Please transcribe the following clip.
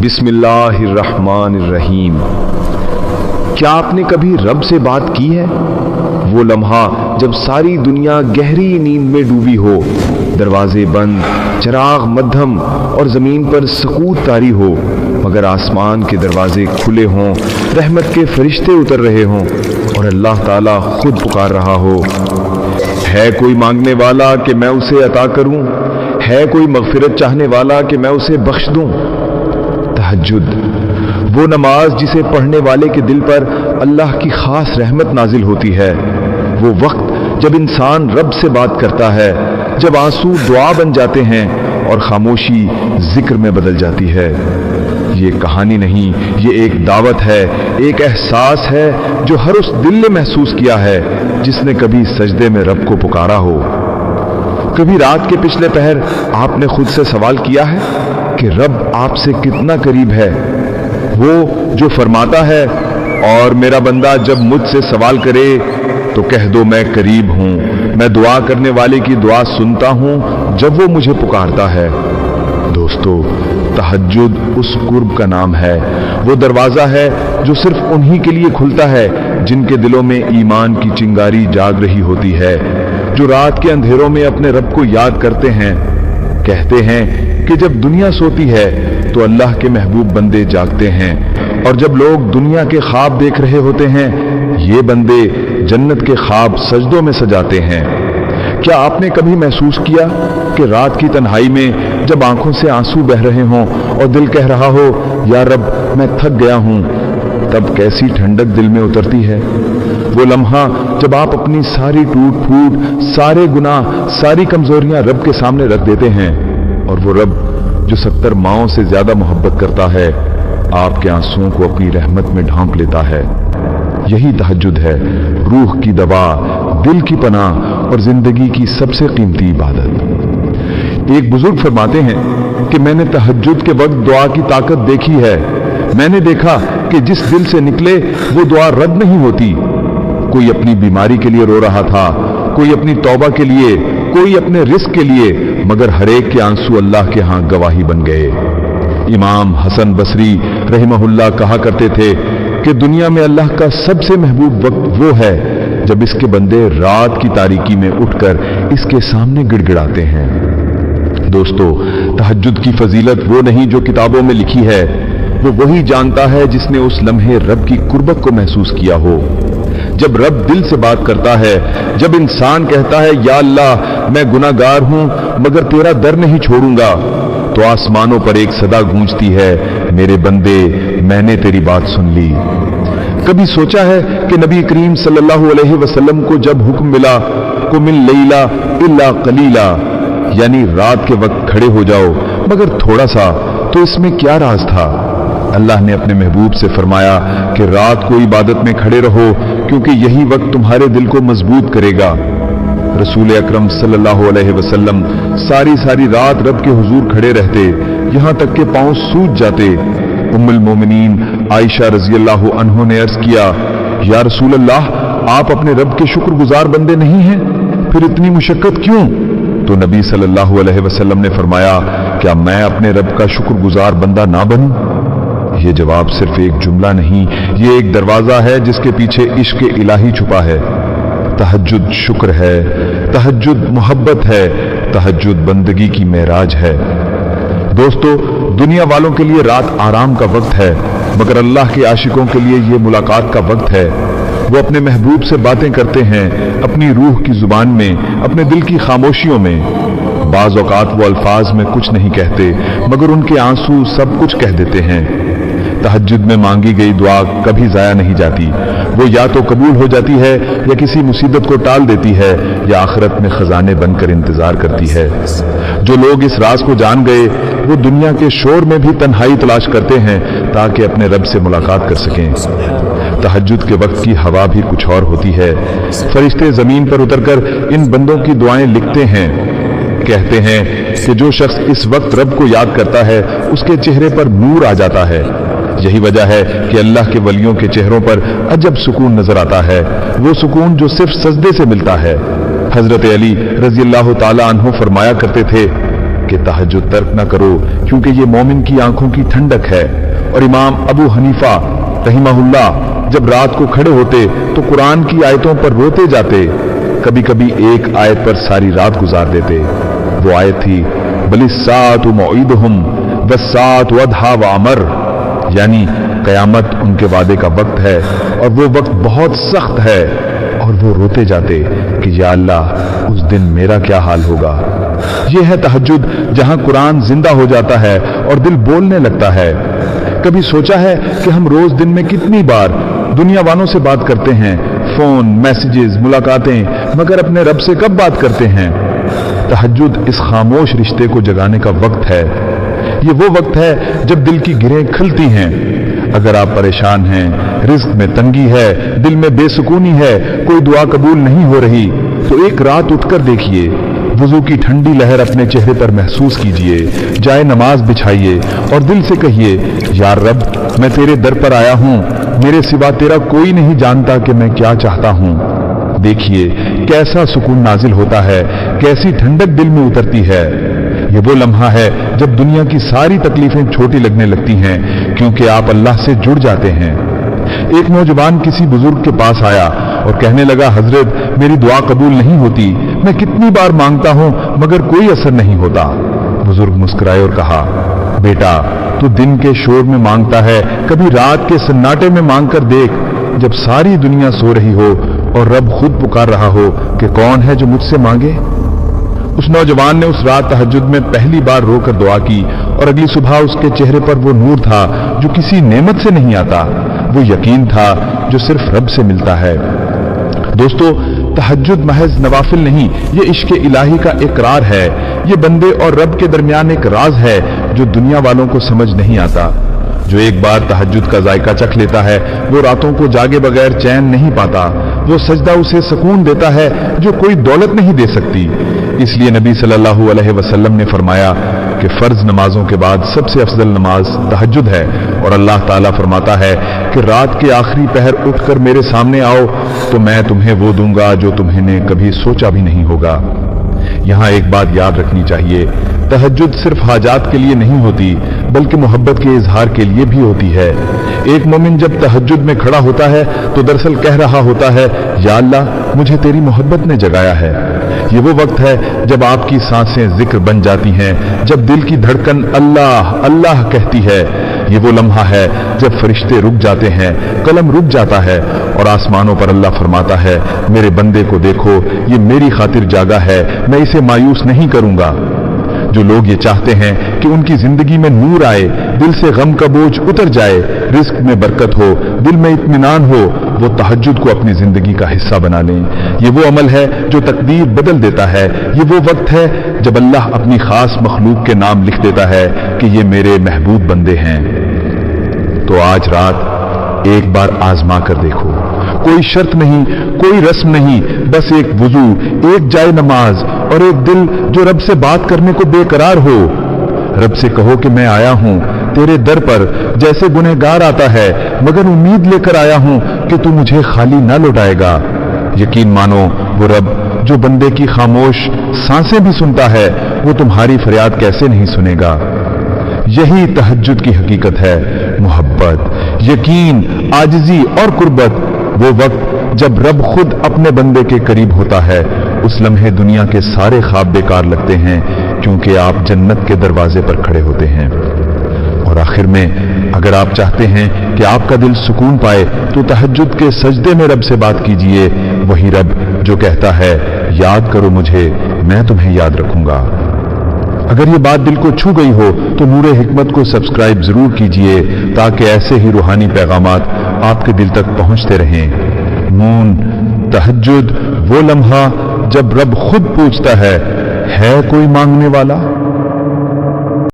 بسم اللہ الرحمن الرحیم۔ کیا آپ نے کبھی رب سے بات کی ہے؟ وہ لمحہ جب ساری دنیا گہری نیند میں ڈوبی ہو، دروازے بند، چراغ مدھم اور زمین پر سکوت طاری ہو، مگر آسمان کے دروازے کھلے ہوں، رحمت کے فرشتے اتر رہے ہوں اور اللہ تعالیٰ خود پکار رہا ہو، ہے کوئی مانگنے والا کہ میں اسے عطا کروں؟ ہے کوئی مغفرت چاہنے والا کہ میں اسے بخش دوں؟ تہجد، وہ نماز جسے پڑھنے والے کے دل پر اللہ کی خاص رحمت نازل ہوتی ہے، وہ وقت جب انسان رب سے بات کرتا ہے، جب آنسو دعا بن جاتے ہیں اور خاموشی ذکر میں بدل جاتی ہے۔ یہ کہانی نہیں، یہ ایک دعوت ہے، ایک احساس ہے جو ہر اس دل نے محسوس کیا ہے جس نے کبھی سجدے میں رب کو پکارا ہو۔ کبھی رات کے پچھلے پہر آپ نے خود سے سوال کیا ہے کہ رب آپ سے کتنا قریب ہے؟ وہ جو فرماتا ہے، اور میرا بندہ جب مجھ سے سوال کرے تو کہہ دو میں قریب ہوں، میں دعا کرنے والے کی دعا سنتا ہوں جب وہ مجھے پکارتا ہے۔ دوستو، تہجد اس قرب کا نام ہے، وہ دروازہ ہے جو صرف انہی کے لیے کھلتا ہے جن کے دلوں میں ایمان کی چنگاری جاگ رہی ہوتی ہے، جو رات کے اندھیروں میں اپنے رب کو یاد کرتے ہیں۔ کہتے ہیں کہ جب دنیا سوتی ہے تو اللہ کے محبوب بندے جاگتے ہیں، اور جب لوگ دنیا کے خواب دیکھ رہے ہوتے ہیں، یہ بندے جنت کے خواب سجدوں میں سجاتے ہیں۔ کیا آپ نے کبھی محسوس کیا کہ رات کی تنہائی میں جب آنکھوں سے آنسو بہ رہے ہوں اور دل کہہ رہا ہو یا رب میں تھک گیا ہوں، تب کیسی ٹھنڈک دل میں اترتی ہے؟ وہ لمحہ جب آپ اپنی ساری ٹوٹ پھوٹ، سارے گناہ، ساری کمزوریاں رب کے سامنے رکھ دیتے ہیں، اور وہ رب جو 70 ماؤں سے زیادہ محبت کرتا ہے، آپ کے آنسوؤں کو اپنی رحمت میں ڈھانپ لیتا ہے۔ یہی تہجد ہے، روح کی دوا، دل کی پناہ اور زندگی کی سب سے قیمتی عبادت۔ ایک بزرگ فرماتے ہیں کہ میں نے تہجد کے وقت دعا کی طاقت دیکھی ہے۔ میں نے دیکھا کہ جس دل سے نکلے وہ دعا رد نہیں ہوتی۔ کوئی اپنی بیماری کے لیے رو رہا تھا، کوئی اپنی توبہ کے لیے، کوئی اپنے رزق کے لیے، مگر ہر ایک کے آنسو اللہ کے ہاں گواہی بن گئے۔ امام حسن بصری رحمہ اللہ کہا کرتے تھے کہ دنیا میں اللہ کا سب سے محبوب وقت وہ ہے جب اس کے بندے رات کی تاریکی میں اٹھ کر اس کے سامنے گڑ گڑاتے ہیں۔ دوستو، تہجد کی فضیلت وہ نہیں جو کتابوں میں لکھی ہے، وہ وہی جانتا ہے جس نے اس لمحے رب کی قربت کو محسوس کیا ہو۔ جب رب دل سے بات کرتا ہے، جب انسان کہتا ہے یا اللہ میں گناہ گار ہوں مگر تیرا در نہیں چھوڑوں گا، تو آسمانوں پر ایک صدا گونجتی ہے، میرے بندے میں نے تیری بات سن لی۔ کبھی سوچا ہے کہ نبی کریم صلی اللہ علیہ وسلم کو جب حکم ملا قم اللیل الا قلیلا، یعنی رات کے وقت کھڑے ہو جاؤ مگر تھوڑا سا، تو اس میں کیا راز تھا؟ اللہ نے اپنے محبوب سے فرمایا کہ رات کو عبادت میں کھڑے رہو کیونکہ یہی وقت تمہارے دل کو مضبوط کرے گا۔ رسول اکرم صلی اللہ علیہ وسلم ساری رات رب کے حضور کھڑے رہتے، یہاں تک کہ پاؤں سوج جاتے۔ ام المومنین عائشہ رضی اللہ عنہ نے عرض کیا، یا رسول اللہ، آپ اپنے رب کے شکر گزار بندے نہیں ہیں، پھر اتنی مشقت کیوں؟ تو نبی صلی اللہ علیہ وسلم نے فرمایا، کیا میں اپنے رب کا شکر گزار بندہ نہ بنوں؟ یہ جواب صرف ایک جملہ نہیں، یہ ایک دروازہ ہے جس کے پیچھے عشق الہی چھپا ہے۔ تہجد شکر ہے، تہجد محبت ہے، تہجد بندگی کی معراج ہے۔ دوستو، دنیا والوں کے لیے رات آرام کا وقت ہے، مگر اللہ کے عاشقوں کے لیے یہ ملاقات کا وقت ہے۔ وہ اپنے محبوب سے باتیں کرتے ہیں، اپنی روح کی زبان میں، اپنے دل کی خاموشیوں میں۔ بعض اوقات وہ الفاظ میں کچھ نہیں کہتے مگر ان کے آنسو سب کچھ کہہ دیتے ہیں۔ تہجد میں مانگی گئی دعا کبھی ضائع نہیں جاتی، وہ یا تو قبول ہو جاتی ہے یا کسی مصیبت کو ٹال دیتی ہے یا آخرت میں خزانے بن کر انتظار کرتی ہے۔ جو لوگ اس راز کو جان گئے وہ دنیا کے شور میں بھی تنہائی تلاش کرتے ہیں تاکہ اپنے رب سے ملاقات کر سکیں۔ تہجد کے وقت کی ہوا بھی کچھ اور ہوتی ہے۔ فرشتے زمین پر اتر کر ان بندوں کی دعائیں لکھتے ہیں۔ کہتے ہیں کہ جو شخص اس وقت رب کو یاد کرتا ہے اس کے چہرے پر نور آ جاتا ہے۔ یہی وجہ ہے کہ اللہ کے ولیوں کے چہروں پر عجب سکون نظر آتا ہے، وہ سکون جو صرف سجدے سے ملتا ہے۔ حضرت علی رضی اللہ تعالی عنہ فرمایا کرتے تھے कि तहज्जुद तर्क न करो, क्योंकि ये मोमिन की आंखों की ठंडक है। और इमाम अबू हनीफा रहिमहुल्लाह जब रात को खड़े होते तो कुरान की आयतों पर रोते जाते, कभी कभी एक आयत पर सारी रात गुजार देते। वो आयत थी बलिस्सातु मौइदुहुम वस्सातु अदहा व अमर, यानी कयामत उनके वादे का वक्त है और वो वक्त बहुत सख्त है। और वो रोते जाते कि या अल्लाह उस दिन मेरा क्या हाल होगा। ये है तहज्जुद, जहां कुरान जिंदा हो जाता है और दिल बोलने लगता है। कभी सोचा है कि हम रोज दिन में कितनी बार दुनिया वालों से बात करते हैं, फोन, मैसेजेस, मुलाकातें, मगर अपने रब से कब बात करते हैं। तहज्जुद इस खामोश रिश्ते को जगाने का वक्त है। ये वो वक्त है जब दिल की गिरें खलती हैं। अगर आप परेशान हैं, रिज्क में तंगी है, दिल में बेसुकूनी है, कोई दुआ कबूल नहीं हो रही, तो एक रात उठकर देखिए, वुजू की ठंडी लहर अपने चेहरे पर महसूस कीजिए, जाए नमाज बिछाइए और दिल से कहिए, यार रब, मैं तेरे दर पर आया हूं, मेरे सिवा तेरा कोई नहीं जानता कि मैं क्या चाहता हूं। देखिए कैसा सुकून नाजिल होता है, कैसी ठंडक दिल में उतरती है। ये वो लम्हा है जब दुनिया की सारी तकलीफें छोटी लगने लगती हैं, क्योंकि आप अल्लाह से जुड़ जाते हैं। एक नौजवान किसी बुजुर्ग के पास आया और कहने लगा, हजरत मेरी दुआ कबूल नहीं होती, मैं कितनी बार मांगता हूं मगर कोई असर नहीं होता। बुजुर्ग मुस्कुराए और कहा, बेटा तू दिन के शोर में मांगता है, कभी रात के सन्नाटे में मांग कर देख, जब सारी दुनिया सो रही हो और रब खुद पुकार रहा हो कि कौन है जो मुझसे मांगे। उस नौजवान ने उस रात तहज्जुद में पहली बार रोकर दुआ की और अगली सुबह उसके चेहरे पर वो नूर था जो किसी नेमत से नहीं आता, वो यकीन था जो सिर्फ रब से मिलता है। दोस्तों, तहज्जुद महज नवाफिल नहीं, ये इश्क इलाही का इकरार है। ये बंदे और रब के दरमियान एक राज है जो दुनिया वालों को समझ नहीं आता। जो एक बार तहज्जुद का जायका चख लेता है वो रातों को जागे बगैर चैन नहीं पाता। वो सजदा उसे सुकून देता है जो कोई दौलत नहीं दे सकती। इसलिए नबी सल्लल्लाहु अलैहि वसल्लम ने फरमाया कि फर्ज नमाजों के बाद सबसे अफजल नमाज तहज्जुद है। और अल्लाह ताला फरमाता है कि रात के आखिरी पहर उठकर मेरे सामने आओ तो मैं तुम्हें वो दूंगा जो तुम्हें कभी सोचा भी नहीं होगा। यहां एक बात याद रखनी चाहिए, तहज्जुद सिर्फ हाजात के लिए नहीं होती बल्कि मोहब्बत के इजहार के लिए भी होती है। एक मोमिन जब तहज्जुद में खड़ा होता है तो दरअसल कह रहा होता है, या अल्लाह मुझे तेरी मोहब्बत ने जगाया है। ये वो वक्त है जब आपकी सांसें जिक्र बन जाती हैं, जब दिल की धड़कन अल्लाह अल्लाह कहती है। ये वो लम्हा है जब फरिश्ते रुक जाते हैं, कलम रुक जाता है और आसमानों पर अल्लाह फरमाता है, मेरे बंदे को देखो, ये मेरी खातिर जागा है, मैं इसे मायूस नहीं करूंगा। जो लोग ये चाहते हैं कि उनकी जिंदगी में नूर आए, दिल से गम का बोझ उतर जाए, रिस्क में बरकत हो, दिल में इत्मीनान हो, वो तहज्जुद को अपनी जिंदगी का हिस्सा बना लें। ये वो अमल है जो तकदीर बदल देता है। ये वो वक्त है जब अल्लाह अपनी खास मखलूक के नाम लिख देता है कि ये मेरे महबूब बंदे हैं। तो आज रात एक बार आजमा कर देखो, कोई शर्त नहीं, कोई रस्म नहीं, बस एक वुजू, एक जाए नमाज और एक दिल जो रब से बात करने को बेकरार हो। रब से कहो कि मैं आया हूं तेरे दर पर जैसे गुनहगार आता है, मगर उम्मीद लेकर आया हूं कि तू मुझे खाली ना लौटाएगा। यकीन मानो वो रब जो बंदे की खामोश सांसें भी सुनता है, वो तुम्हारी फरियाद कैसे नहीं सुनेगा। यही तहज्जुद की हकीकत है, मोहब्बत, यकीन, आजिजी और कुर्बत। वो वक्त जब रब खुद अपने बंदे के करीब होता है, उस लम्हे दुनिया के सारे ख्वाब बेकार लगते हैं, क्योंकि आप जन्नत के दरवाजे पर खड़े होते हैं। और आखिर में अगर आप चाहते हैं कि आपका दिल सुकून पाए तो तहज्जुद के सजदे में रब से बात कीजिए। वही रब जो कहता है, याद करो मुझे, मैं तुम्हें याद रखूंगा। अगर ये बात दिल को छू गई हो तो नूरे हिकमत को सब्सक्राइब जरूर कीजिए, ताकि ऐसे ही रूहानी पैगामात आपके दिल तक पहुंचते रहें। नून, तहज्जुद, वो लम्हा जब रब खुद पूछता है कोई मांगने वाला।